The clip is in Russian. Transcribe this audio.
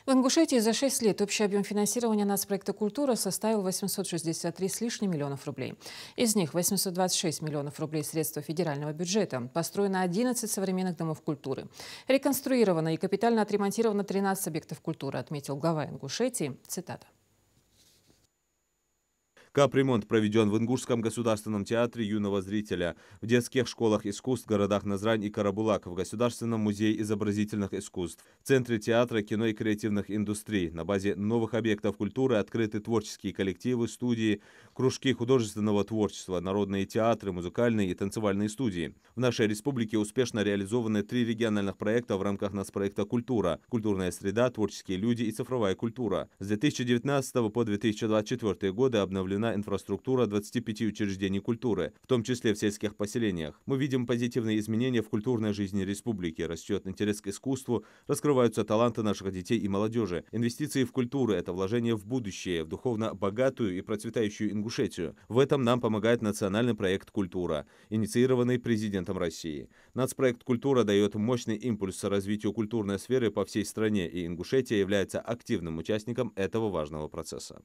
В Ингушетии за 6 лет общий объем финансирования нацпроекта «Культура» составил 863 с лишним миллионов рублей. Из них 826 миллионов рублей средства федерального бюджета. Построено 11 современных домов культуры. Реконструировано и капитально отремонтировано 13 объектов культуры, отметил глава Ингушетии. Цитата. Капремонт проведен в Ингушском государственном театре юного зрителя, в детских школах искусств в городах Назрань и Карабулак, в Государственном музее изобразительных искусств, в Центре театра, кино и креативных индустрий. На базе новых объектов культуры открыты творческие коллективы, студии, кружки художественного творчества, народные театры, музыкальные и танцевальные студии. В нашей республике успешно реализованы 3 региональных проекта в рамках нацпроекта «Культура», «Культурная среда», «Творческие люди» и «Цифровая культура». С 2019 по 2024 годы обновлена инфраструктура 25 учреждений культуры, в том числе в сельских поселениях. Мы видим позитивные изменения в культурной жизни республики. Растет интерес к искусству, раскрываются таланты наших детей и молодежи. Инвестиции в культуру – это вложение в будущее, в духовно богатую и процветающую Ингушетию. В этом нам помогает национальный проект «Культура», инициированный президентом России. Нацпроект «Культура» дает мощный импульс развитию культурной сферы по всей стране, и Ингушетия является активным участником этого важного процесса.